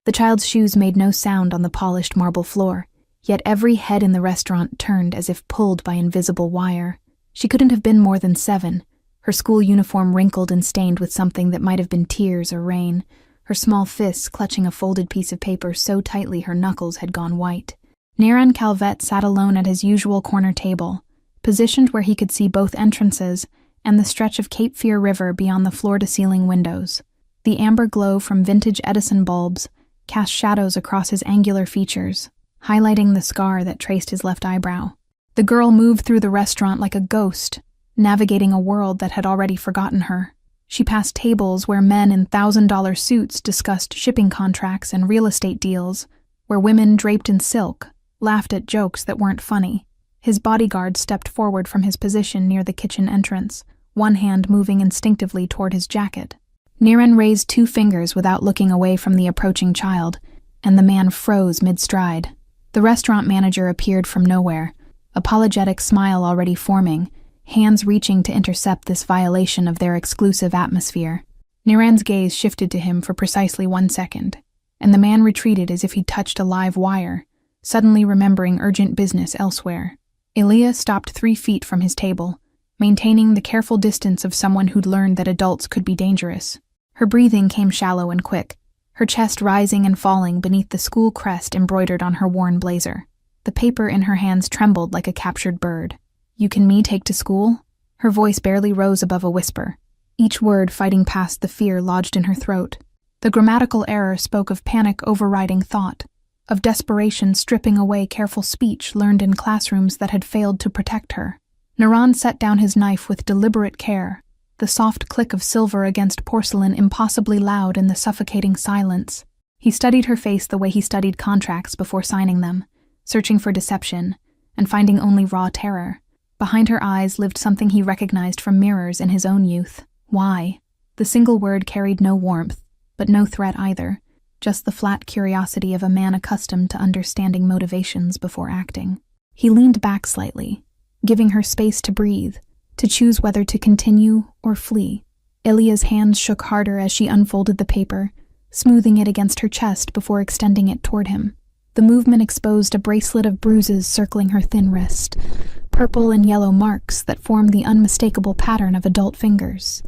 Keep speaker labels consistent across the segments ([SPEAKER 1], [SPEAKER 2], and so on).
[SPEAKER 1] The child's shoes made no sound on the polished marble floor, yet every head in the restaurant turned as if pulled by invisible wire. She couldn't have been more than 7, her school uniform wrinkled and stained with something that might have been tears or rain, her small fists clutching a folded piece of paper so tightly her knuckles had gone white. Niran Calvet sat alone at his usual corner table, positioned where he could see both entrances and the stretch of Cape Fear River beyond the floor-to-ceiling windows. The amber glow from vintage Edison bulbs cast shadows across his angular features, highlighting the scar that traced his left eyebrow. The girl moved through the restaurant like a ghost, navigating a world that had already forgotten her. She passed tables where men in $1,000 suits discussed shipping contracts and real estate deals, where women draped in silk laughed at jokes that weren't funny. His bodyguard stepped forward from his position near the kitchen entrance, one hand moving instinctively toward his jacket. Niran raised 2 fingers without looking away from the approaching child, and the man froze mid-stride. The restaurant manager appeared from nowhere, apologetic smile already forming, hands reaching to intercept this violation of their exclusive atmosphere. Niran's gaze shifted to him for precisely 1 second, and the man retreated as if he'd touched a live wire, suddenly remembering urgent business elsewhere. Elia stopped 3 feet from his table, maintaining the careful distance of someone who'd learned that adults could be dangerous. Her breathing came shallow and quick, her chest rising and falling beneath the school crest embroidered on her worn blazer. The paper in her hands trembled like a captured bird. "You can me take to school?" Her voice barely rose above a whisper, each word fighting past the fear lodged in her throat. The grammatical error spoke of panic overriding thought, of desperation stripping away careful speech learned in classrooms that had failed to protect her. Niran set down his knife with deliberate care, the soft click of silver against porcelain impossibly loud in the suffocating silence. He studied her face the way he studied contracts before signing them, searching for deception, and finding only raw terror. Behind her eyes lived something he recognized from mirrors in his own youth. Why? The single word carried no warmth, but no threat either, just the flat curiosity of a man accustomed to understanding motivations before acting. He leaned back slightly, giving her space to breathe, to choose whether to continue or flee. Ilia's hands shook harder as she unfolded the paper, smoothing it against her chest before extending it toward him. The movement exposed a bracelet of bruises circling her thin wrist, purple and yellow marks that formed the unmistakable pattern of adult fingers.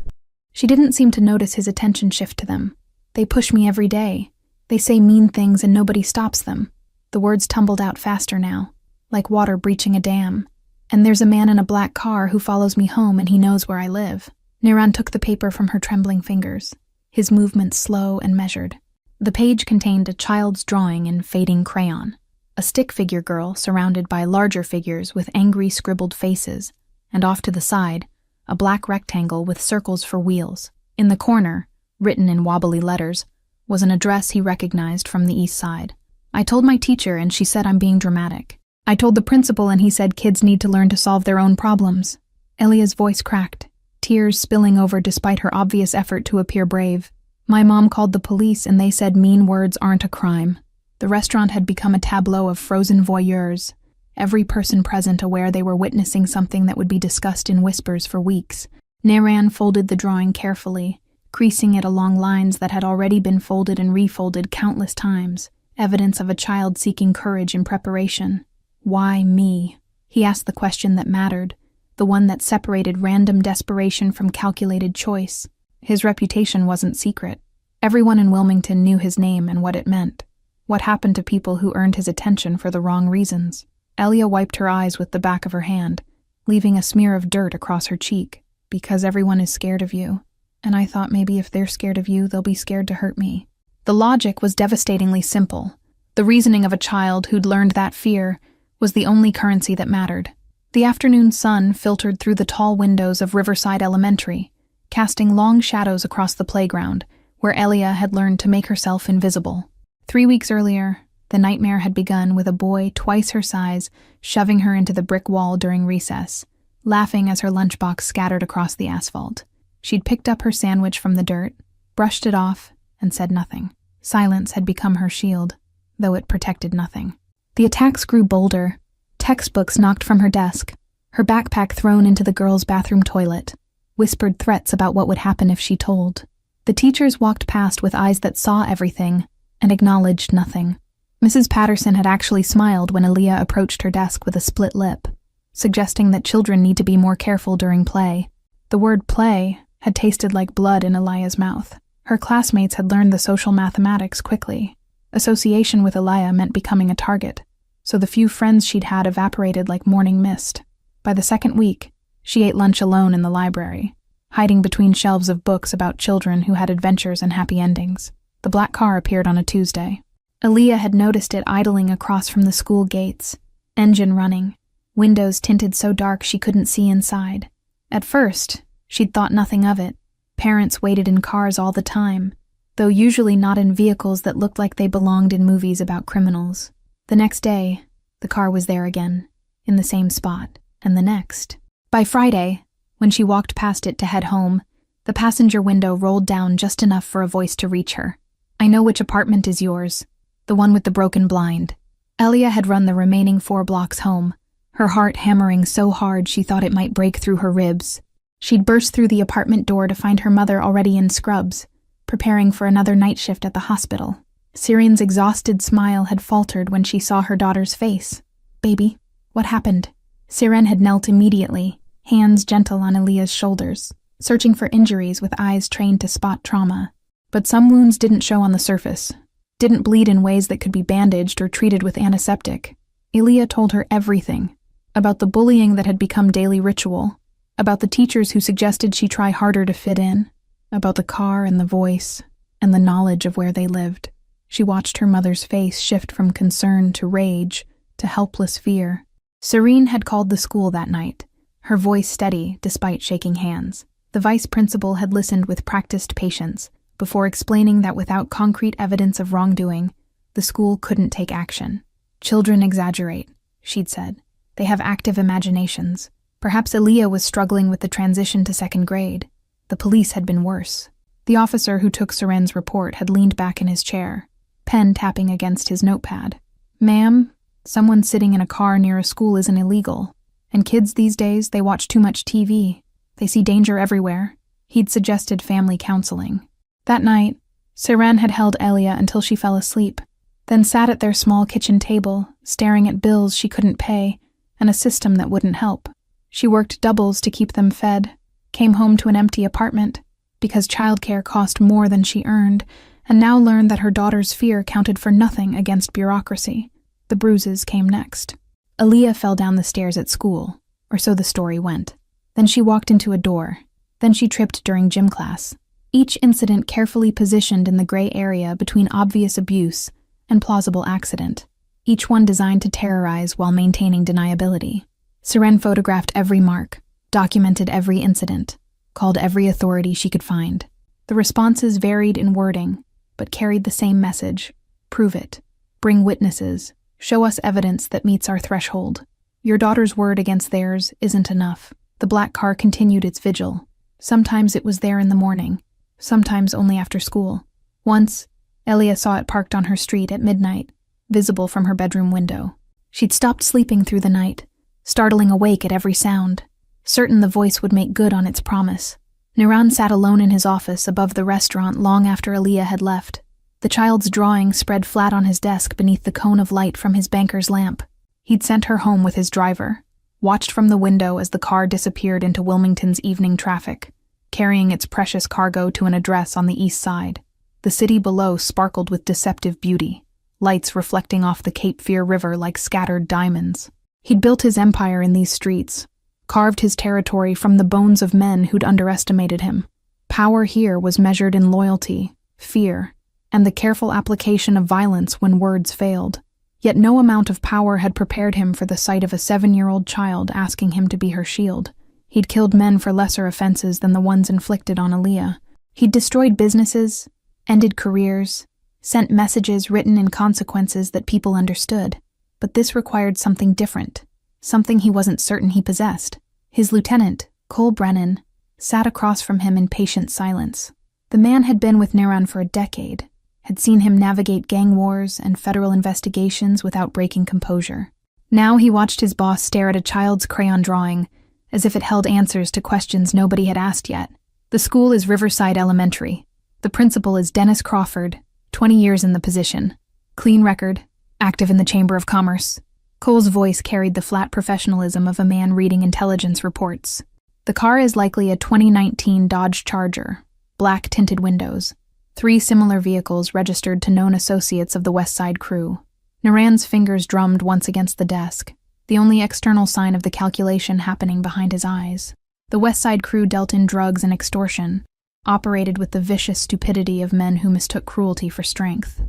[SPEAKER 1] She didn't seem to notice his attention shift to them. "They push me every day. They say mean things and nobody stops them." The words tumbled out faster now, like water breaching a dam. "And there's a man in a black car who follows me home and he knows where I live." Niran took the paper from her trembling fingers, his movements slow and measured. The page contained a child's drawing in fading crayon, a stick figure girl surrounded by larger figures with angry scribbled faces, and off to the side, a black rectangle with circles for wheels. In the corner, written in wobbly letters, was an address he recognized from the east side. "I told my teacher and she said I'm being dramatic. I told the principal and he said kids need to learn to solve their own problems." Elia's voice cracked, tears spilling over despite her obvious effort to appear brave. "My mom called the police and they said mean words aren't a crime." The restaurant had become a tableau of frozen voyeurs, every person present aware they were witnessing something that would be discussed in whispers for weeks. Niran folded the drawing carefully, creasing it along lines that had already been folded and refolded countless times, evidence of a child seeking courage in preparation. Why me? He asked the question that mattered, the one that separated random desperation from calculated choice. His reputation wasn't secret. Everyone in Wilmington knew his name and what it meant. What happened to people who earned his attention for the wrong reasons? Elia wiped her eyes with the back of her hand, leaving a smear of dirt across her cheek. "Because everyone is scared of you. And I thought maybe if they're scared of you, they'll be scared to hurt me." The logic was devastatingly simple. The reasoning of a child who'd learned that fear was the only currency that mattered. The afternoon sun filtered through the tall windows of Riverside Elementary, casting long shadows across the playground, where Elia had learned to make herself invisible. 3 weeks earlier, the nightmare had begun with a boy twice her size shoving her into the brick wall during recess, laughing as her lunchbox scattered across the asphalt. She'd picked up her sandwich from the dirt, brushed it off, and said nothing. Silence had become her shield, though it protected nothing. The attacks grew bolder, textbooks knocked from her desk, her backpack thrown into the girls' bathroom toilet, whispered threats about what would happen if she told. The teachers walked past with eyes that saw everything, and acknowledged nothing. Mrs. Patterson had actually smiled when Aaliyah approached her desk with a split lip, suggesting that children need to be more careful during play. The word play had tasted like blood in Aaliyah's mouth. Her classmates had learned the social mathematics quickly. Association with Aaliyah meant becoming a target, so the few friends she'd had evaporated like morning mist. By the second week, she ate lunch alone in the library, hiding between shelves of books about children who had adventures and happy endings. The black car appeared on a Tuesday. Aaliyah had noticed it idling across from the school gates, engine running, windows tinted so dark she couldn't see inside. At first, she'd thought nothing of it. Parents waited in cars all the time, though usually not in vehicles that looked like they belonged in movies about criminals. The next day, the car was there again, in the same spot, and the next. By Friday, when she walked past it to head home, the passenger window rolled down just enough for a voice to reach her. "I know which apartment is yours, the one with the broken blind." Aaliyah had run the remaining 4 blocks home, her heart hammering so hard she thought it might break through her ribs. She'd burst through the apartment door to find her mother already in scrubs, preparing for another night shift at the hospital. Syrian's exhausted smile had faltered when she saw her daughter's face. "Baby, what happened?" Syrian had knelt immediately, hands gentle on Aaliyah's shoulders, searching for injuries with eyes trained to spot trauma. But some wounds didn't show on the surface, didn't bleed in ways that could be bandaged or treated with antiseptic. Aaliyah told her everything, about the bullying that had become daily ritual, about the teachers who suggested she try harder to fit in, about the car and the voice, and the knowledge of where they lived. She watched her mother's face shift from concern to rage to helpless fear. Serene had called the school that night, her voice steady despite shaking hands. The vice principal had listened with practiced patience before explaining that without concrete evidence of wrongdoing, the school couldn't take action. "Children exaggerate," she'd said. "They have active imaginations." Perhaps Aaliyah was struggling with the transition to second grade. The police had been worse. The officer who took Seren's report had leaned back in his chair, pen tapping against his notepad. "Ma'am, someone sitting in a car near a school isn't illegal. And kids these days, they watch too much TV. They see danger everywhere." He'd suggested family counseling. That night, Seren had held Aaliyah until she fell asleep, then sat at their small kitchen table, staring at bills she couldn't pay and a system that wouldn't help. She worked doubles to keep them fed, came home to an empty apartment because childcare cost more than she earned, and now learned that her daughter's fear counted for nothing against bureaucracy. The bruises came next. Aaliyah fell down the stairs at school, or so the story went. Then she walked into a door. Then she tripped during gym class. Each incident carefully positioned in the gray area between obvious abuse and plausible accident, each one designed to terrorize while maintaining deniability. Seren photographed every mark, documented every incident, called every authority she could find. The responses varied in wording, but carried the same message: prove it, bring witnesses, show us evidence that meets our threshold. Your daughter's word against theirs isn't enough. The black car continued its vigil. Sometimes it was there in the morning, sometimes only after school. Once, Aaliyah saw it parked on her street at midnight, visible from her bedroom window. She'd stopped sleeping through the night, startling awake at every sound, certain the voice would make good on its promise. Niran sat alone in his office above the restaurant long after Aaliyah had left. The child's drawing spread flat on his desk beneath the cone of light from his banker's lamp. He'd sent her home with his driver, watched from the window as the car disappeared into Wilmington's evening traffic, carrying its precious cargo to an address on the east side. The city below sparkled with deceptive beauty, lights reflecting off the Cape Fear River like scattered diamonds. He'd built his empire in these streets, carved his territory from the bones of men who'd underestimated him. Power here was measured in loyalty, fear, and the careful application of violence when words failed. Yet no amount of power had prepared him for the sight of a 7-year-old child asking him to be her shield. He'd killed men for lesser offenses than the ones inflicted on Aaliyah. He'd destroyed businesses, ended careers, sent messages written in consequences that people understood. But this required something different, something he wasn't certain he possessed. His lieutenant, Cole Brennan, sat across from him in patient silence. The man had been with Niran for a decade, had seen him navigate gang wars and federal investigations without breaking composure. Now he watched his boss stare at a child's crayon drawing, as if it held answers to questions nobody had asked yet. The school is Riverside Elementary. The principal is Dennis Crawford, 20 years in the position. Clean record, active in the Chamber of Commerce. Cole's voice carried the flat professionalism of a man reading intelligence reports. The car is likely a 2019 Dodge Charger, black tinted windows. 3 similar vehicles registered to known associates of the West Side crew. Naran's fingers drummed once against the desk, the only external sign of the calculation happening behind his eyes. The West Side crew dealt in drugs and extortion, operated with the vicious stupidity of men who mistook cruelty for strength.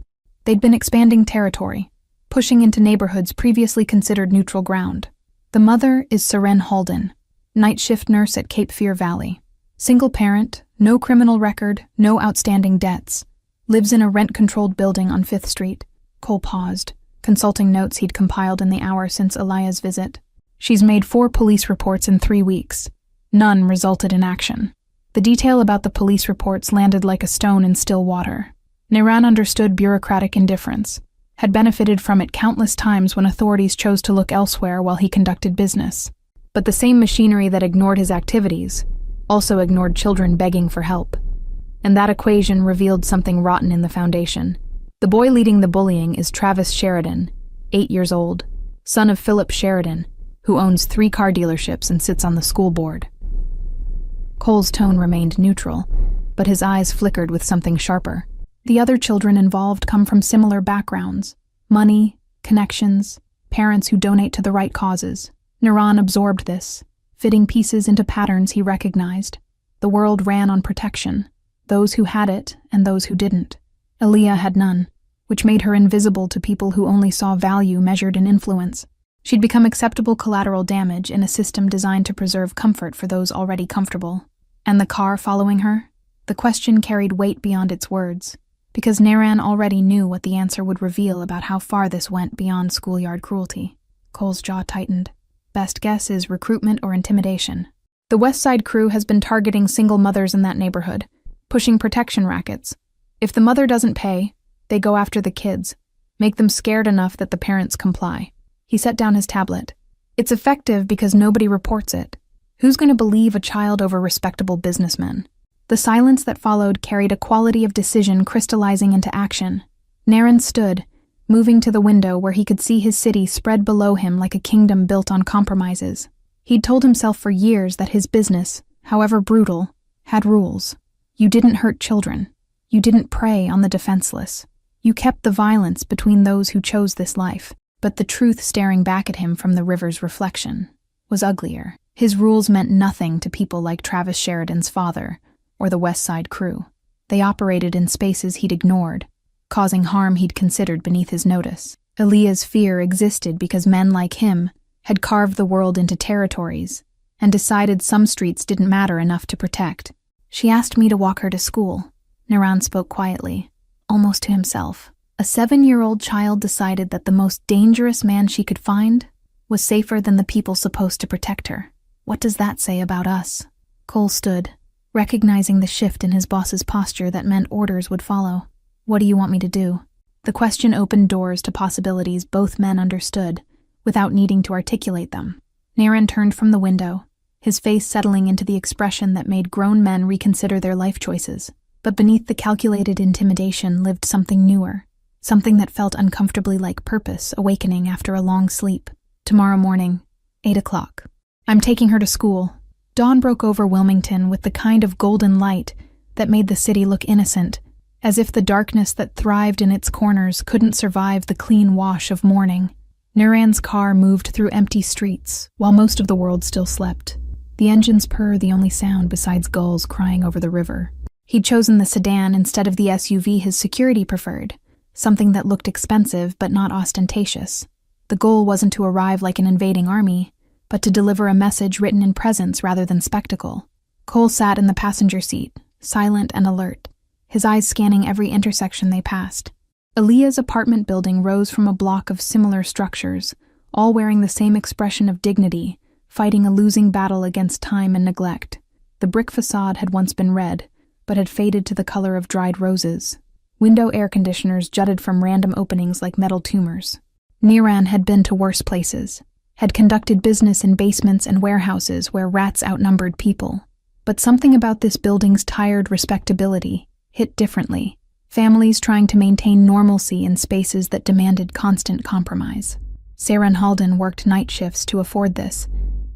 [SPEAKER 1] They'd been expanding territory, pushing into neighborhoods previously considered neutral ground. The mother is Seren Halden, night shift nurse at Cape Fear Valley. Single parent, no criminal record, no outstanding debts. Lives in a rent-controlled building on 5th Street. Cole paused, consulting notes he'd compiled in the hour since Elia's visit. She's made 4 police reports in 3 weeks. None resulted in action. The detail about the police reports landed like a stone in still water. Naran understood bureaucratic indifference, had benefited from it countless times when authorities chose to look elsewhere while he conducted business. But the same machinery that ignored his activities also ignored children begging for help. And that equation revealed something rotten in the foundation. The boy leading the bullying is Travis Sheridan, 8 years old, son of Philip Sheridan, who owns 3 car dealerships and sits on the school board. Cole's tone remained neutral, but his eyes flickered with something sharper. The other children involved come from similar backgrounds: money, connections, parents who donate to the right causes. Naran absorbed this, fitting pieces into patterns he recognized. The world ran on protection, those who had it and those who didn't. Aaliyah had none, which made her invisible to people who only saw value measured in influence. She'd become acceptable collateral damage in a system designed to preserve comfort for those already comfortable. And the car following her? The question carried weight beyond its words, because Naran already knew what the answer would reveal about how far this went beyond schoolyard cruelty. Cole's jaw tightened. Best guess is recruitment or intimidation. The West Side crew has been targeting single mothers in that neighborhood, pushing protection rackets. If the mother doesn't pay, they go after the kids, make them scared enough that the parents comply. He set down his tablet. It's effective because nobody reports it. Who's going to believe a child over respectable businessmen? The silence that followed carried a quality of decision crystallizing into action. Naran stood, moving to the window where he could see his city spread below him like a kingdom built on compromises. He'd told himself for years that his business, however brutal, had rules. You didn't hurt children. You didn't prey on the defenseless. You kept the violence between those who chose this life. But the truth staring back at him from the river's reflection was uglier. His rules meant nothing to people like Travis Sheridan's father or the West Side crew. They operated in spaces he'd ignored, causing harm he'd considered beneath his notice. Aaliyah's fear existed because men like him had carved the world into territories and decided some streets didn't matter enough to protect. She asked me to walk her to school. Naran spoke quietly, almost to himself. A 7-year-old child decided that the most dangerous man she could find was safer than the people supposed to protect her. What does that say about us? Cole stood, recognizing the shift in his boss's posture that meant orders would follow. What do you want me to do? The question opened doors to possibilities both men understood, without needing to articulate them. Naran turned from the window, his face settling into the expression that made grown men reconsider their life choices. But beneath the calculated intimidation lived something newer. Something that felt uncomfortably like purpose awakening after a long sleep. Tomorrow morning, 8 o'clock. I'm taking her to school. Dawn broke over Wilmington with the kind of golden light that made the city look innocent, as if the darkness that thrived in its corners couldn't survive the clean wash of morning. Naran's car moved through empty streets, while most of the world still slept. The engine's purr the only sound besides gulls crying over the river. He'd chosen the sedan instead of the SUV his security preferred. Something that looked expensive but not ostentatious. The goal wasn't to arrive like an invading army, but to deliver a message written in presence rather than spectacle. Cole sat in the passenger seat, silent and alert, his eyes scanning every intersection they passed. Aaliyah's apartment building rose from a block of similar structures, all wearing the same expression of dignity, fighting a losing battle against time and neglect. The brick facade had once been red, but had faded to the color of dried roses. Window air conditioners jutted from random openings like metal tumors. Naran had been to worse places, had conducted business in basements and warehouses where rats outnumbered people. But something about this building's tired respectability hit differently, Families trying to maintain normalcy in spaces that demanded constant compromise. Saren Halden worked night shifts to afford this,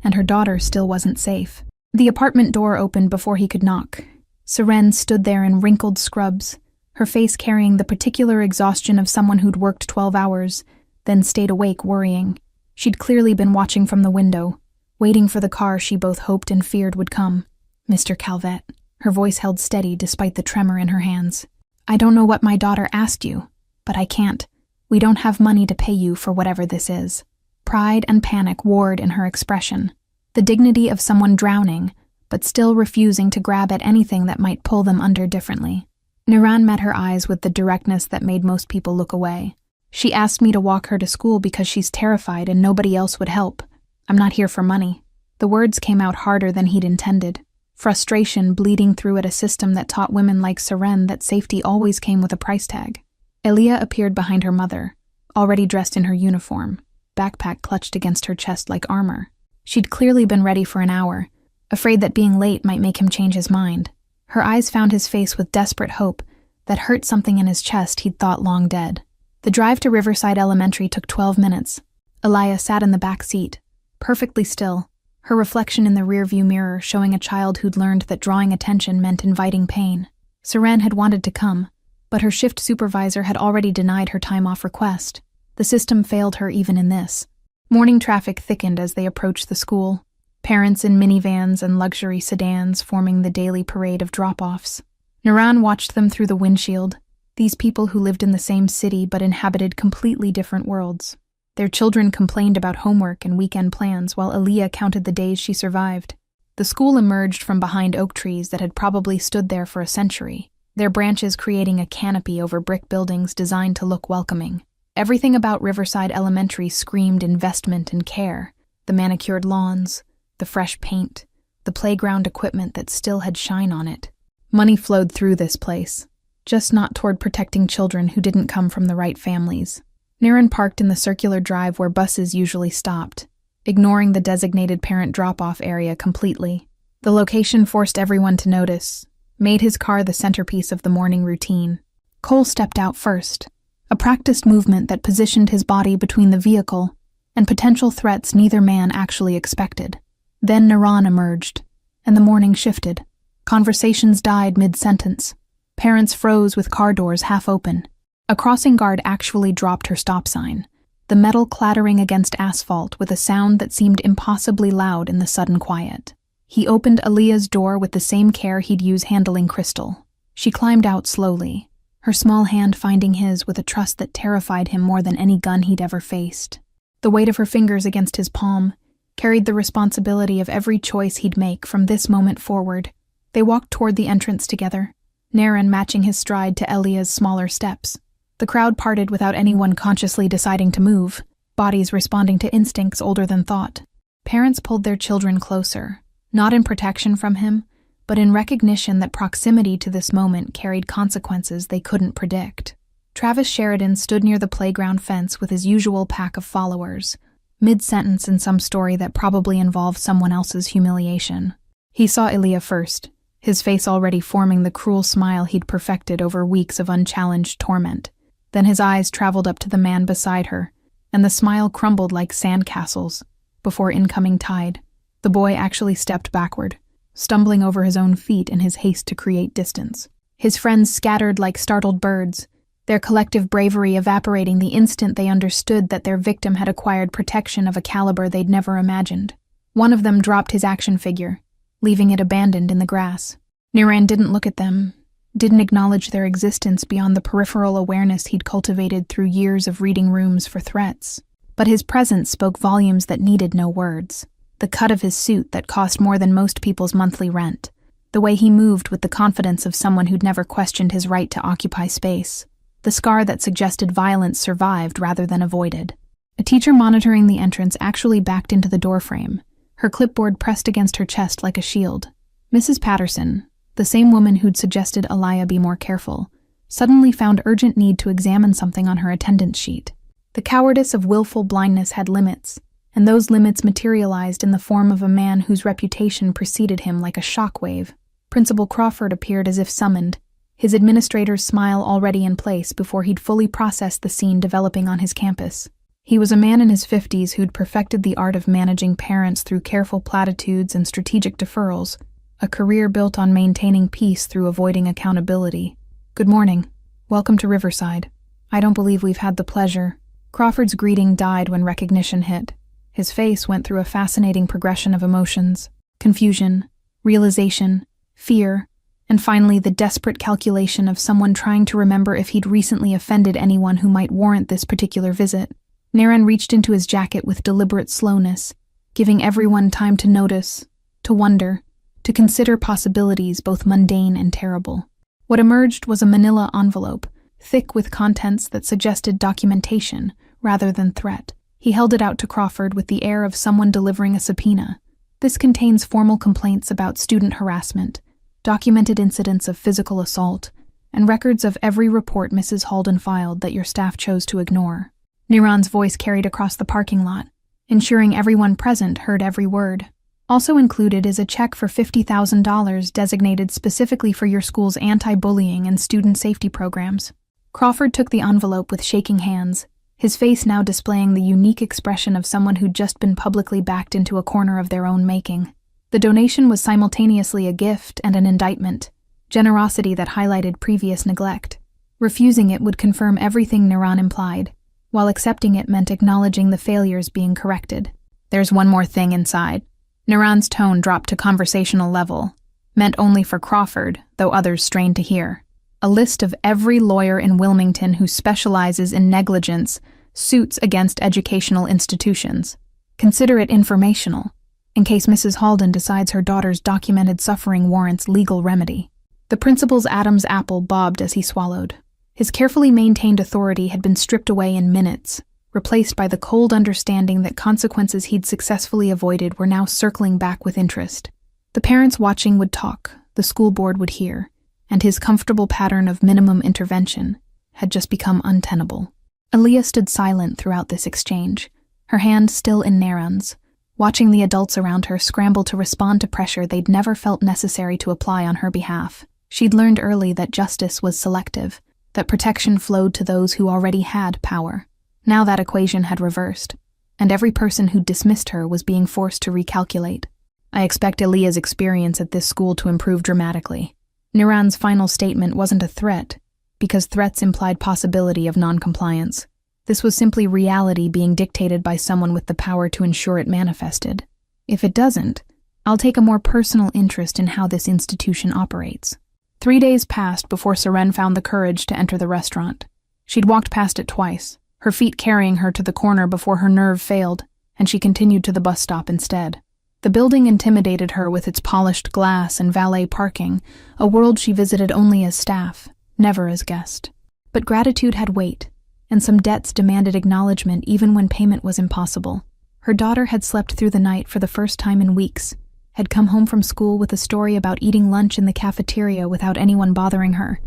[SPEAKER 1] and her daughter still wasn't safe. The apartment door opened before he could knock. Saren stood there in wrinkled scrubs, her face carrying the particular exhaustion of someone who'd worked 12 hours, then stayed awake worrying. She'd clearly been watching from the window, waiting for the car she both hoped and feared would come. Mr. Calvet. Her voice held steady despite the tremor in her hands. I don't know what my daughter asked you, but I can't. We don't have money to pay you for whatever this is. Pride and panic warred in her expression. The dignity of someone drowning, but still refusing to grab at anything that might pull them under differently. Niran met her eyes with the directness that made most people look away. She asked me to walk her to school because she's terrified and nobody else would help. I'm not here for money. The words came out harder than he'd intended. Frustration bleeding through at a system that taught women like Saren that safety always came with a price tag. Elia appeared behind her mother, already dressed in her uniform, backpack clutched against her chest like armor. She'd clearly been ready for an hour, afraid that being late might make him change his mind. Her eyes found his face with desperate hope that hurt something in his chest he'd thought long dead. The drive to Riverside Elementary took 12 minutes. Elia sat in the back seat, perfectly still, her reflection in the rearview mirror showing a child who'd learned that drawing attention meant inviting pain. Saren had wanted to come, but her shift supervisor had already denied her time-off request. The system failed her even in this. Morning traffic thickened as they approached the school, parents in minivans and luxury sedans forming the daily parade of drop-offs. Niran watched them through the windshield, these people who lived in the same city but inhabited completely different worlds. Their children complained about homework and weekend plans while Elia counted the days she survived. The school emerged from behind oak trees that had probably stood there for a century, their branches creating a canopy over brick buildings designed to look welcoming. Everything about Riverside Elementary screamed investment and care. The manicured lawns, the fresh paint, the playground equipment that still had shine on it. Money flowed through this place, just not toward protecting children who didn't come from the right families. Niran parked in the circular drive where buses usually stopped, ignoring the designated parent drop-off area completely. The location forced everyone to notice, made his car the centerpiece of the morning routine. Cole stepped out first, a practiced movement that positioned his body between the vehicle and potential threats neither man actually expected. Then Niran emerged, and the morning shifted. Conversations died mid-sentence. Parents froze with car doors half open. A crossing guard actually dropped her stop sign, the metal clattering against asphalt with a sound that seemed impossibly loud in the sudden quiet. He opened Aaliyah's door with the same care he'd use handling Crystal. She climbed out slowly, her small hand finding his with a trust that terrified him more than any gun he'd ever faced. The weight of her fingers against his palm carried the responsibility of every choice he'd make from this moment forward. They walked toward the entrance together, Niran matching his stride to Elia's smaller steps. The crowd parted without anyone consciously deciding to move, bodies responding to instincts older than thought. Parents pulled their children closer, not in protection from him, but in recognition that proximity to this moment carried consequences they couldn't predict. Travis Sheridan stood near the playground fence with his usual pack of followers, mid-sentence in some story that probably involved someone else's humiliation. He saw Elia first, his face already forming the cruel smile he'd perfected over weeks of unchallenged torment. Then his eyes traveled up to the man beside her, and the smile crumbled like sandcastles before incoming tide. The boy actually stepped backward, stumbling over his own feet in his haste to create distance. His friends scattered like startled birds, their collective bravery evaporating the instant they understood that their victim had acquired protection of a caliber they'd never imagined. One of them dropped his action figure, leaving it abandoned in the grass. Niran didn't look at them, didn't acknowledge their existence beyond the peripheral awareness he'd cultivated through years of reading rooms for threats. But his presence spoke volumes that needed no words. The cut of his suit that cost more than most people's monthly rent. The way he moved with the confidence of someone who'd never questioned his right to occupy space. The scar that suggested violence survived rather than avoided. A teacher monitoring the entrance actually backed into the doorframe, her clipboard pressed against her chest like a shield. Mrs. Patterson, the same woman who'd suggested Elia be more careful, suddenly found urgent need to examine something on her attendance sheet. The cowardice of willful blindness had limits, and those limits materialized in the form of a man whose reputation preceded him like a shockwave. Principal Crawford appeared as if summoned, his administrator's smile already in place before he'd fully processed the scene developing on his campus. He was a man in his 50s who'd perfected the art of managing parents through careful platitudes and strategic deferrals, a career built on maintaining peace through avoiding accountability. "Good morning. Welcome to Riverside. I don't believe we've had the pleasure." Crawford's greeting died when recognition hit. His face went through a fascinating progression of emotions: confusion, realization, fear, and finally the desperate calculation of someone trying to remember if he'd recently offended anyone who might warrant this particular visit. Naren reached into his jacket with deliberate slowness, giving everyone time to notice, to wonder, to consider possibilities both mundane and terrible. What emerged was a manila envelope, thick with contents that suggested documentation rather than threat. He held it out to Crawford with the air of someone delivering a subpoena. "This contains formal complaints about student harassment, documented incidents of physical assault, and records of every report Mrs. Halden filed that your staff chose to ignore." Niran's voice carried across the parking lot, ensuring everyone present heard every word. "Also included is a check for $50,000 designated specifically for your school's anti-bullying and student safety programs." Crawford took the envelope with shaking hands, his face now displaying the unique expression of someone who'd just been publicly backed into a corner of their own making. The donation was simultaneously a gift and an indictment, generosity that highlighted previous neglect. Refusing it would confirm everything Niran implied, while accepting it meant acknowledging the failures being corrected. "There's one more thing inside." Niran's tone dropped to conversational level, meant only for Crawford, though others strained to hear. "A list of every lawyer in Wilmington who specializes in negligence suits against educational institutions. Consider it informational, in case Mrs. Halden decides her daughter's documented suffering warrants legal remedy." The principal's Adam's apple bobbed as he swallowed. His carefully maintained authority had been stripped away in minutes, replaced by the cold understanding that consequences he'd successfully avoided were now circling back with interest. The parents watching would talk, the school board would hear, and his comfortable pattern of minimum intervention had just become untenable. Aaliyah stood silent throughout this exchange, her hand still in Naran's, watching the adults around her scramble to respond to pressure they'd never felt necessary to apply on her behalf. She'd learned early that justice was selective, that protection flowed to those who already had power. Now that equation had reversed, and every person who dismissed her was being forced to recalculate. "I expect Aaliyah's experience at this school to improve dramatically." Niran's final statement wasn't a threat, because threats implied possibility of noncompliance. This was simply reality being dictated by someone with the power to ensure it manifested. "If it doesn't, I'll take a more personal interest in how this institution operates." 3 days passed before Seren found the courage to enter the restaurant. She'd walked past it twice, her feet carrying her to the corner before her nerve failed, and she continued to the bus stop instead. The building intimidated her with its polished glass and valet parking, a world she visited only as staff, never as guest. But gratitude had weight, and some debts demanded acknowledgement even when payment was impossible. Her daughter had slept through the night for the first time in weeks, had come home from school with a story about eating lunch in the cafeteria without anyone bothering her.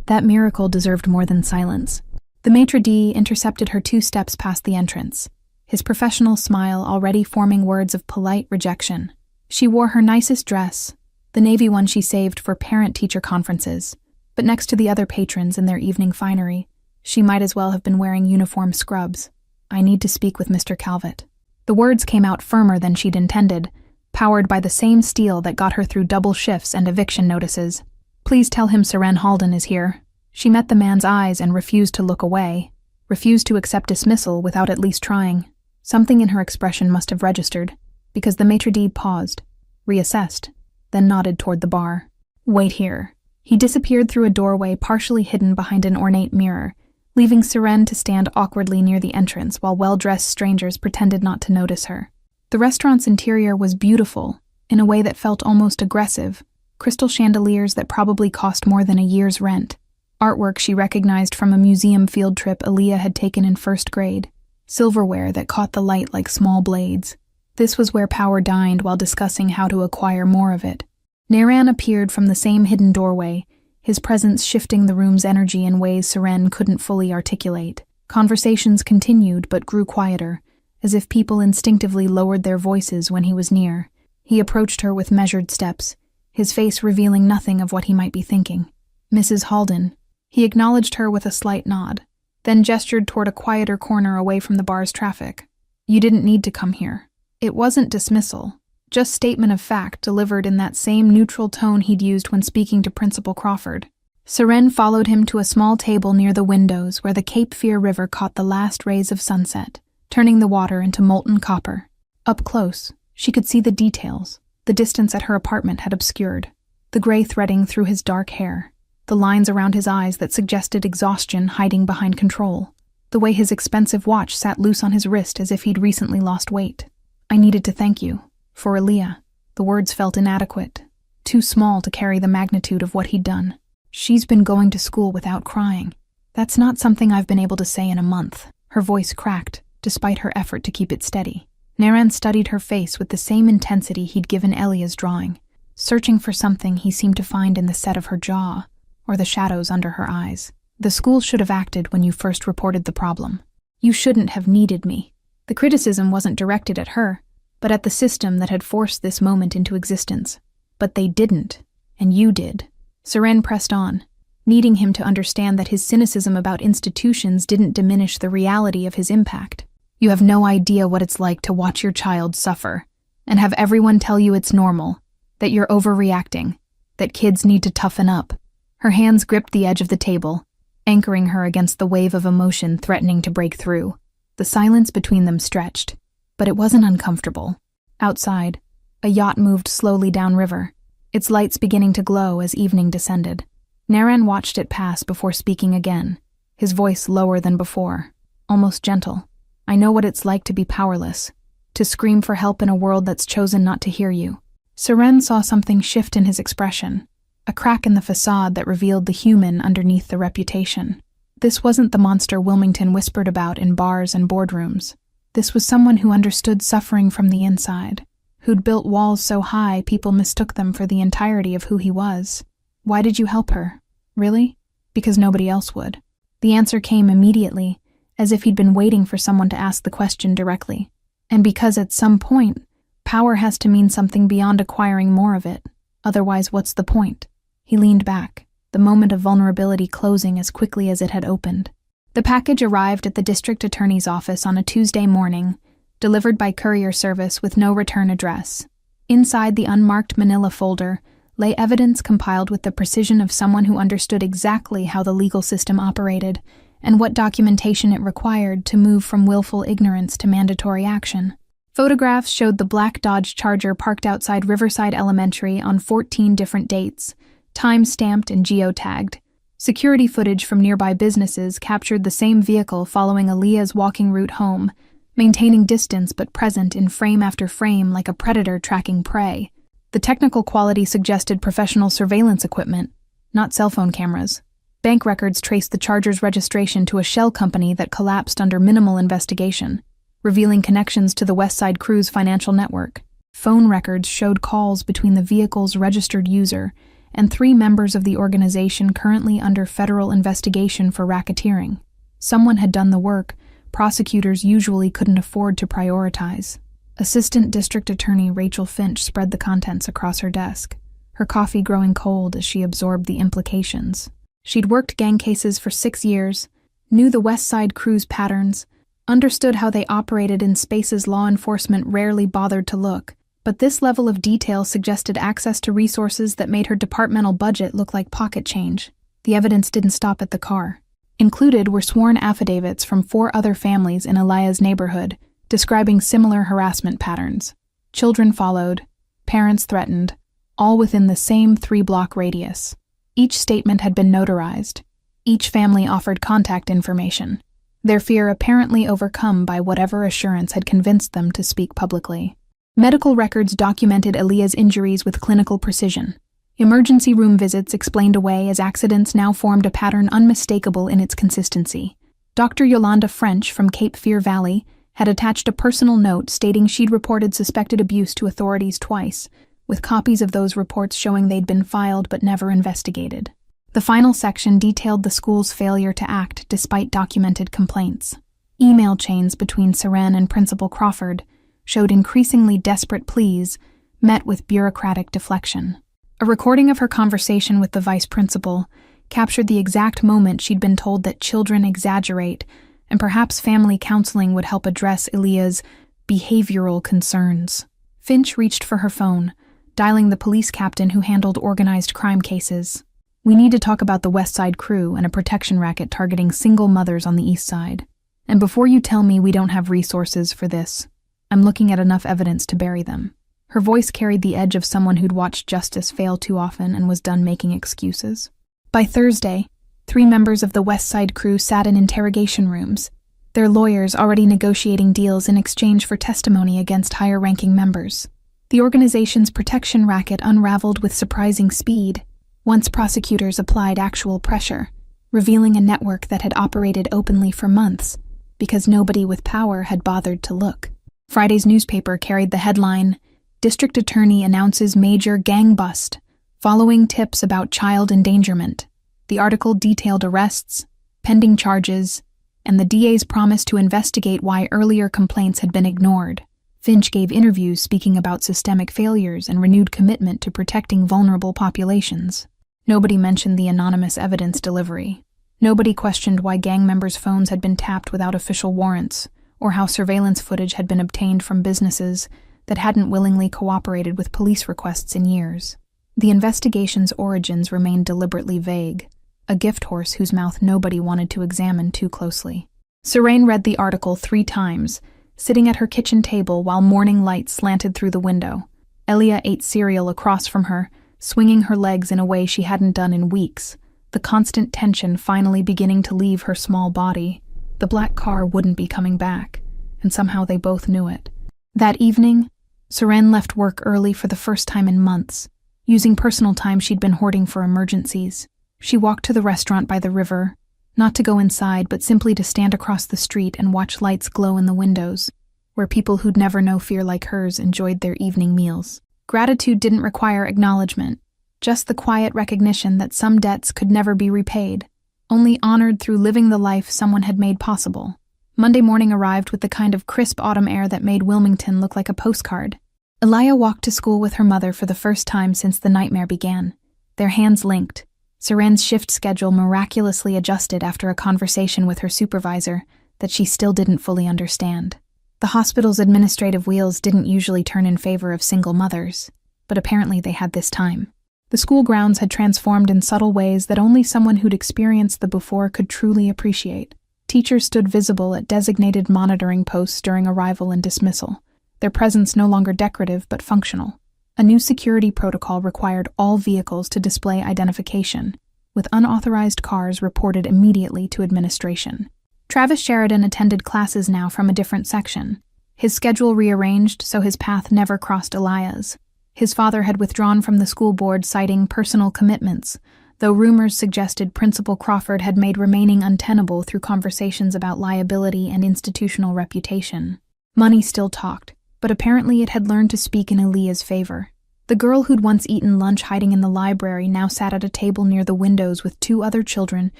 [SPEAKER 1] That miracle deserved more than silence. The maitre d' intercepted her 2 steps past the entrance, his professional smile already forming words of polite rejection. She wore her nicest dress, the navy one she saved for parent-teacher conferences, but next to the other patrons in their evening finery, she might as well have been wearing uniform scrubs. "I need to speak with Mr. Calvert." The words came out firmer than she'd intended, powered by the same steel that got her through double shifts and eviction notices. "Please tell him Seren Halden is here." She met the man's eyes and refused to look away, refused to accept dismissal without at least trying. Something in her expression must have registered, because the maitre d' paused, reassessed, then nodded toward the bar. "Wait here." He disappeared through a doorway partially hidden behind an ornate mirror, leaving Seren to stand awkwardly near the entrance while well-dressed strangers pretended not to notice her. The restaurant's interior was beautiful, in a way that felt almost aggressive, crystal chandeliers that probably cost more than a year's rent, artwork she recognized from a museum field trip Aaliyah had taken in first grade, silverware that caught the light like small blades. This was where power dined while discussing how to acquire more of it. Naran appeared from the same hidden doorway, his presence shifting the room's energy in ways Seren couldn't fully articulate. Conversations continued but grew quieter, as if people instinctively lowered their voices when he was near. He approached her with measured steps, his face revealing nothing of what he might be thinking. Mrs. Halden. He acknowledged her with a slight nod, then gestured toward a quieter corner away from the bar's traffic. You didn't need to come here. It wasn't dismissal, just statement of fact delivered in that same neutral tone he'd used when speaking to Principal Crawford. Seren followed him to a small table near the windows where the Cape Fear River caught the last rays of sunset, turning the water into molten copper. Up close, she could see the details the distance at her apartment had obscured, the gray threading through his dark hair, the lines around his eyes that suggested exhaustion hiding behind control, the way his expensive watch sat loose on his wrist as if he'd recently lost weight. I needed to thank you. For Aaliyah, the words felt inadequate, too small to carry the magnitude of what he'd done. She's been going to school without crying. That's not something I've been able to say in a month. Her voice cracked, despite her effort to keep it steady. Naran studied her face with the same intensity he'd given Elia's drawing, searching for something he seemed to find in the set of her jaw, or the shadows under her eyes. The school should have acted when you first reported the problem. You shouldn't have needed me. The criticism wasn't directed at her, but at the system that had forced this moment into existence. But they didn't, and you did. Seren pressed on, needing him to understand that his cynicism about institutions didn't diminish the reality of his impact. You have no idea what it's like to watch your child suffer, and have everyone tell you it's normal, that you're overreacting, that kids need to toughen up. Her hands gripped the edge of the table, anchoring her against the wave of emotion threatening to break through. The silence between them stretched, but it wasn't uncomfortable. Outside, a yacht moved slowly downriver, its lights beginning to glow as evening descended. Naran watched it pass before speaking again, his voice lower than before, almost gentle. I know what it's like to be powerless, to scream for help in a world that's chosen not to hear you. Seren saw something shift in his expression, a crack in the facade that revealed the human underneath the reputation. This wasn't the monster Wilmington whispered about in bars and boardrooms. This was someone who understood suffering from the inside, who'd built walls so high people mistook them for the entirety of who he was. Why did you help her? Really? Because nobody else would. The answer came immediately, as if he'd been waiting for someone to ask the question directly. And because at some point, power has to mean something beyond acquiring more of it. Otherwise, what's the point? He leaned back, the moment of vulnerability closing as quickly as it had opened. The package arrived at the district attorney's office on a Tuesday morning, delivered by courier service with no return address. Inside the unmarked manila folder lay evidence compiled with the precision of someone who understood exactly how the legal system operated and what documentation it required to move from willful ignorance to mandatory action. Photographs showed the black Dodge Charger parked outside Riverside Elementary on 14 different dates, time-stamped and geotagged. Security footage from nearby businesses captured the same vehicle following Aaliyah's walking route home, maintaining distance but present in frame after frame like a predator tracking prey. The technical quality suggested professional surveillance equipment, not cell phone cameras. Bank records traced the Charger's registration to a shell company that collapsed under minimal investigation, revealing connections to the Westside Cruise financial network. Phone records showed calls between the vehicle's registered user and 3 members of the organization currently under federal investigation for racketeering. Someone had done the work prosecutors usually couldn't afford to prioritize. Assistant District Attorney Rachel Finch spread the contents across her desk, her coffee growing cold as she absorbed the implications. She'd worked gang cases for 6 years, knew the West Side Cruise patterns, understood how they operated in spaces law enforcement rarely bothered to look, but this level of detail suggested access to resources that made her departmental budget look like pocket change. The evidence didn't stop at the car. Included were sworn affidavits from 4 other families in Elia's neighborhood, describing similar harassment patterns. Children followed, parents threatened, all within the same 3-block radius. Each statement had been notarized. Each family offered contact information, their fear apparently overcome by whatever assurance had convinced them to speak publicly. Medical records documented Aaliyah's injuries with clinical precision. Emergency room visits explained away as accidents now formed a pattern unmistakable in its consistency. Dr. Yolanda French from Cape Fear Valley had attached a personal note stating she'd reported suspected abuse to authorities twice, with copies of those reports showing they'd been filed but never investigated. The final section detailed the school's failure to act despite documented complaints. Email chains between Seren and Principal Crawford showed increasingly desperate pleas met with bureaucratic deflection. A recording of her conversation with the vice principal captured the exact moment she'd been told that children exaggerate, and perhaps family counseling would help address Aaliyah's behavioral concerns. Finch reached for her phone, dialing the police captain who handled organized crime cases. "We need to talk about the West Side crew and a protection racket targeting single mothers on the East Side. And before you tell me we don't have resources for this, I'm looking at enough evidence to bury them." Her voice carried the edge of someone who'd watched justice fail too often and was done making excuses. By Thursday, 3 members of the West Side crew sat in interrogation rooms, their lawyers already negotiating deals in exchange for testimony against higher-ranking members. The organization's protection racket unraveled with surprising speed once prosecutors applied actual pressure, revealing a network that had operated openly for months because nobody with power had bothered to look. Friday's newspaper carried the headline, "District Attorney Announces Major Gang Bust, Following Tips About Child Endangerment." The article detailed arrests, pending charges, and the DA's promise to investigate why earlier complaints had been ignored. Finch gave interviews speaking about systemic failures and renewed commitment to protecting vulnerable populations. Nobody mentioned the anonymous evidence delivery. Nobody questioned why gang members' phones had been tapped without official warrants, or how surveillance footage had been obtained from businesses that hadn't willingly cooperated with police requests in years. The investigation's origins remained deliberately vague, a gift horse whose mouth nobody wanted to examine too closely. Serene read the article 3 times, sitting at her kitchen table while morning light slanted through the window. Elia ate cereal across from her, swinging her legs in a way she hadn't done in weeks, the constant tension finally beginning to leave her small body. The black car wouldn't be coming back, and somehow they both knew it. That evening, Serene left work early for the first time in months, using personal time she'd been hoarding for emergencies. She walked to the restaurant by the river, not to go inside but simply to stand across the street and watch lights glow in the windows, where people who'd never known fear like hers enjoyed their evening meals. Gratitude didn't require acknowledgement, just the quiet recognition that some debts could never be repaid, only honored through living the life someone had made possible. Monday morning arrived with the kind of crisp autumn air that made Wilmington look like a postcard. Elia walked to school with her mother for the first time since the nightmare began, their hands linked. Serene's shift schedule miraculously adjusted after a conversation with her supervisor that she still didn't fully understand. The hospital's administrative wheels didn't usually turn in favor of single mothers, but apparently they had this time. The school grounds had transformed in subtle ways that only someone who'd experienced the before could truly appreciate. Teachers stood visible at designated monitoring posts during arrival and dismissal, their presence no longer decorative but functional. A new security protocol required all vehicles to display identification, with unauthorized cars reported immediately to administration. Travis Sheridan attended classes now from a different section, his schedule rearranged so his path never crossed Elia's. His father had withdrawn from the school board citing personal commitments, though rumors suggested Principal Crawford had made remaining untenable through conversations about liability and institutional reputation. Money still talked, but apparently it had learned to speak in Aaliyah's favor. The girl who'd once eaten lunch hiding in the library now sat at a table near the windows with 2 other children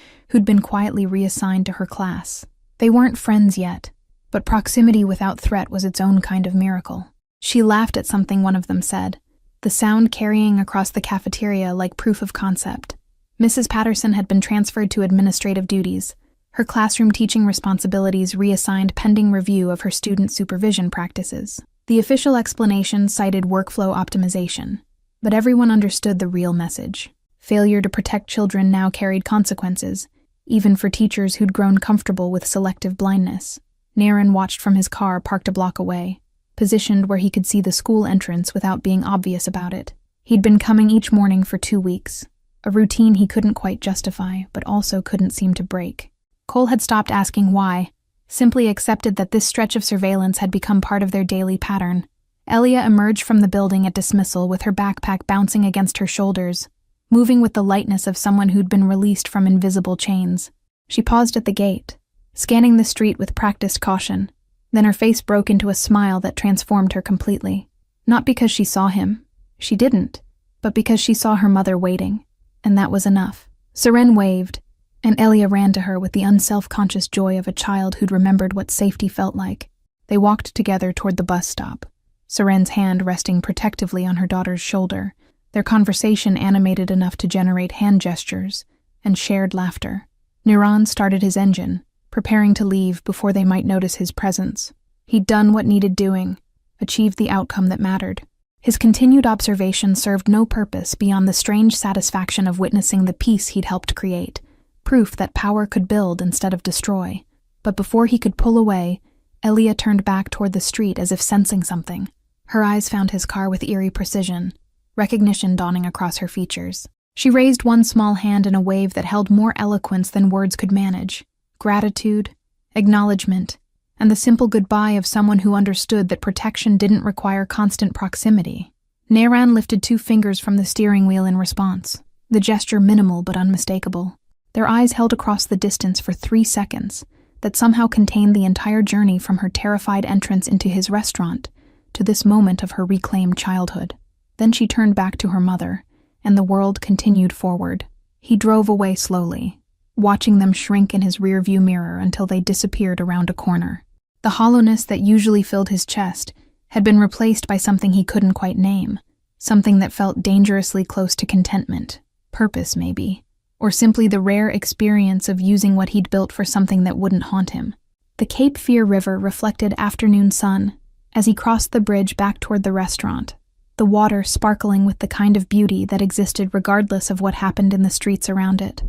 [SPEAKER 1] who'd been quietly reassigned to her class. They weren't friends yet, but proximity without threat was its own kind of miracle. She laughed at something one of them said, the sound carrying across the cafeteria like proof of concept. Mrs. Patterson had been transferred to administrative duties, her classroom teaching responsibilities reassigned pending review of her student supervision practices. The official explanation cited workflow optimization, but everyone understood the real message. Failure to protect children now carried consequences, even for teachers who'd grown comfortable with selective blindness. Naren watched from his car parked a block away, positioned where he could see the school entrance without being obvious about it. He'd been coming each morning for 2 weeks, a routine he couldn't quite justify, but also couldn't seem to break. Cole had stopped asking why, simply accepted that this stretch of surveillance had become part of their daily pattern. Elia emerged from the building at dismissal with her backpack bouncing against her shoulders, moving with the lightness of someone who'd been released from invisible chains. She paused at the gate, scanning the street with practiced caution. Then her face broke into a smile that transformed her completely. Not because she saw him, she didn't, but because she saw her mother waiting, and that was enough. Serene waved, and Elia ran to her with the unself-conscious joy of a child who'd remembered what safety felt like. They walked together toward the bus stop, Serene's hand resting protectively on her daughter's shoulder, their conversation animated enough to generate hand gestures, and shared laughter. Niran started his engine, preparing to leave before they might notice his presence. He'd done what needed doing, achieved the outcome that mattered. His continued observation served no purpose beyond the strange satisfaction of witnessing the peace he'd helped create, proof that power could build instead of destroy. But before he could pull away, Elia turned back toward the street as if sensing something. Her eyes found his car with eerie precision, recognition dawning across her features. She raised one small hand in a wave that held more eloquence than words could manage. Gratitude, acknowledgement, and the simple goodbye of someone who understood that protection didn't require constant proximity. Niran lifted 2 fingers from the steering wheel in response, the gesture minimal but unmistakable. Their eyes held across the distance for 3 seconds, that somehow contained the entire journey from her terrified entrance into his restaurant to this moment of her reclaimed childhood. Then she turned back to her mother, and the world continued forward. He drove away slowly, watching them shrink in his rearview mirror until they disappeared around a corner. The hollowness that usually filled his chest had been replaced by something he couldn't quite name, something that felt dangerously close to contentment, purpose maybe, or simply the rare experience of using what he'd built for something that wouldn't haunt him. The Cape Fear River reflected afternoon sun as he crossed the bridge back toward the restaurant, the water sparkling with the kind of beauty that existed regardless of what happened in the streets around it.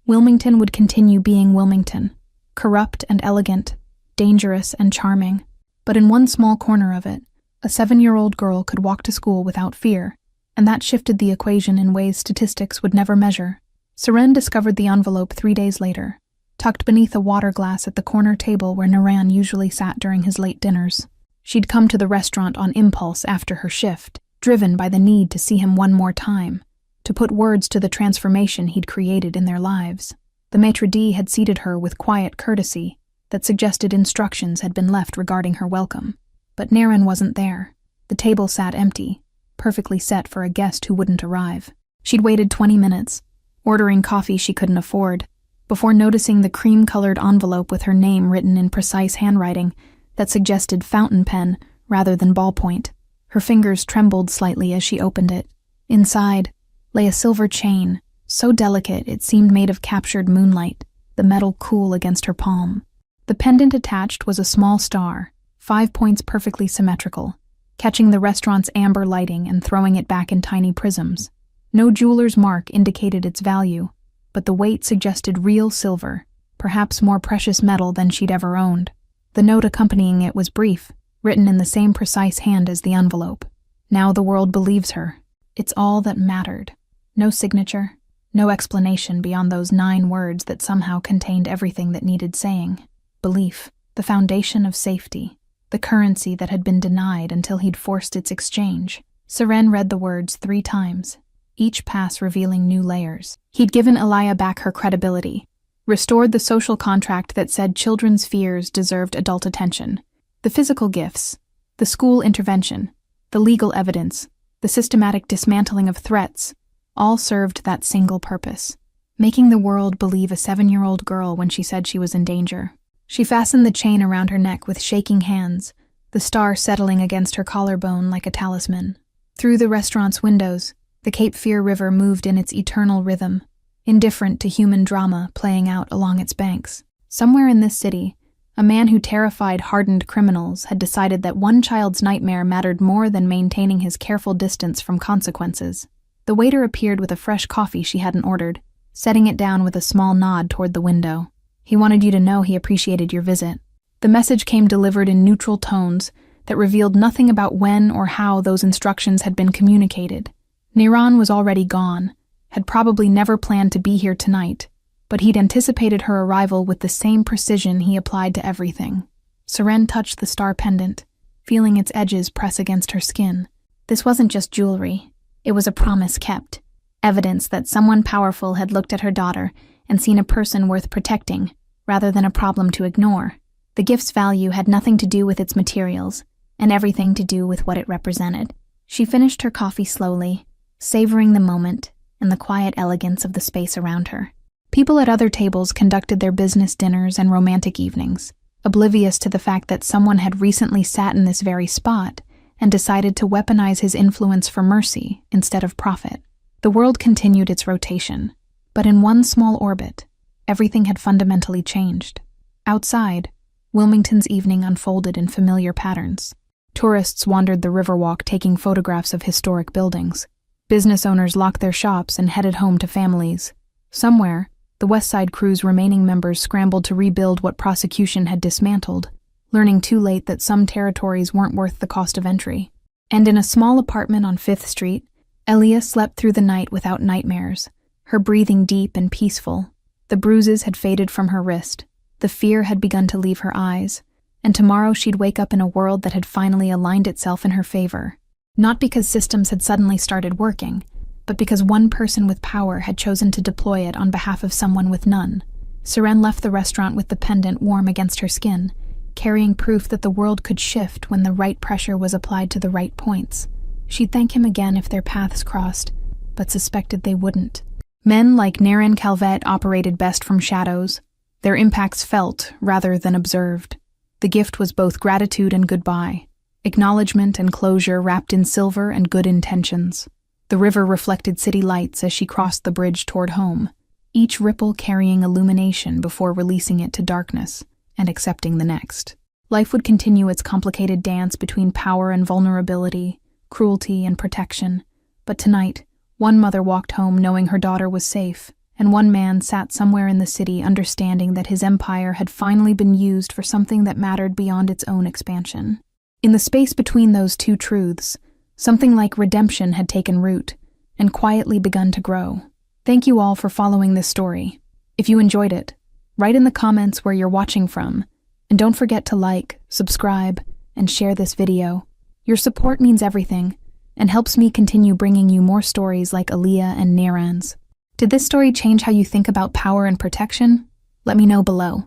[SPEAKER 1] Wilmington would continue being Wilmington, corrupt and elegant, dangerous and charming. But in one small corner of it, a 7-year-old girl could walk to school without fear, and that shifted the equation in ways statistics would never measure. Seren discovered the envelope 3 days later, tucked beneath a water glass at the corner table where Niran usually sat during his late dinners. She'd come to the restaurant on impulse after her shift, driven by the need to see him one more time, to put words to the transformation he'd created in their lives. The maitre d' had seated her with quiet courtesy that suggested instructions had been left regarding her welcome. But Niran wasn't there. The table sat empty, perfectly set for a guest who wouldn't arrive. She'd waited 20 minutes, ordering coffee she couldn't afford, before noticing the cream-colored envelope with her name written in precise handwriting that suggested fountain pen rather than ballpoint. Her fingers trembled slightly as she opened it. Inside lay a silver chain, so delicate it seemed made of captured moonlight, the metal cool against her palm. The pendant attached was a small star, 5 points perfectly symmetrical, catching the restaurant's amber lighting and throwing it back in tiny prisms. No jeweler's mark indicated its value, but the weight suggested real silver, perhaps more precious metal than she'd ever owned. The note accompanying it was brief, written in the same precise hand as the envelope. Now the world believes her. It's all that mattered. No signature, no explanation beyond those 9 words that somehow contained everything that needed saying. Belief, the foundation of safety, the currency that had been denied until he'd forced its exchange. Seren read the words 3 times, each pass revealing new layers. He'd given Elia back her credibility, restored the social contract that said children's fears deserved adult attention. The physical gifts, the school intervention, the legal evidence, the systematic dismantling of threats, all served that single purpose, making the world believe a 7-year-old girl when she said she was in danger. She fastened the chain around her neck with shaking hands, the star settling against her collarbone like a talisman. Through the restaurant's windows, the Cape Fear River moved in its eternal rhythm, indifferent to human drama playing out along its banks. Somewhere in this city, a man who terrified hardened criminals had decided that one child's nightmare mattered more than maintaining his careful distance from consequences. The waiter appeared with a fresh coffee she hadn't ordered, setting it down with a small nod toward the window. He wanted you to know he appreciated your visit. The message came delivered in neutral tones that revealed nothing about when or how those instructions had been communicated. Niran was already gone, had probably never planned to be here tonight, but he'd anticipated her arrival with the same precision he applied to everything. Seren touched the star pendant, feeling its edges press against her skin. This wasn't just jewelry. It was a promise kept, evidence that someone powerful had looked at her daughter and seen a person worth protecting, rather than a problem to ignore. The gift's value had nothing to do with its materials, and everything to do with what it represented. She finished her coffee slowly, savoring the moment and the quiet elegance of the space around her. People at other tables conducted their business dinners and romantic evenings, oblivious to the fact that someone had recently sat in this very spot and decided to weaponize his influence for mercy instead of profit. The world continued its rotation, But in one small orbit, everything had fundamentally changed. Outside, Wilmington's evening unfolded in familiar patterns. Tourists wandered the Riverwalk taking photographs of historic buildings. Business owners locked their shops and headed home to families. Somewhere, the West Side Crew's remaining members scrambled to rebuild what prosecution had dismantled, learning too late that some territories weren't worth the cost of entry. And in a small apartment on 5th Street, Elia slept through the night without nightmares, her breathing deep and peaceful. The bruises had faded from her wrist, the fear had begun to leave her eyes, and tomorrow she'd wake up in a world that had finally aligned itself in her favor. Not because systems had suddenly started working, but because one person with power had chosen to deploy it on behalf of someone with none. Seren left the restaurant with the pendant warm against her skin, carrying proof that the world could shift when the right pressure was applied to the right points. She'd thank him again if their paths crossed, but suspected they wouldn't. Men like Naren Calvet operated best from shadows, their impacts felt rather than observed. The gift was both gratitude and goodbye, acknowledgement and closure wrapped in silver and good intentions. The river reflected city lights as she crossed the bridge toward home, each ripple carrying illumination before releasing it to darkness and accepting the next. Life would continue its complicated dance between power and vulnerability, cruelty and protection. But tonight, one mother walked home knowing her daughter was safe, and one man sat somewhere in the city understanding that his empire had finally been used for something that mattered beyond its own expansion. In the space between those two truths, something like redemption had taken root and quietly begun to grow. Thank you all for following this story. If you enjoyed it, write in the comments where you're watching from, and don't forget to like, subscribe, and share this video. Your support means everything and helps me continue bringing you more stories like Aaliyah and Naren's. Did this story change how you think about power and protection? Let me know below.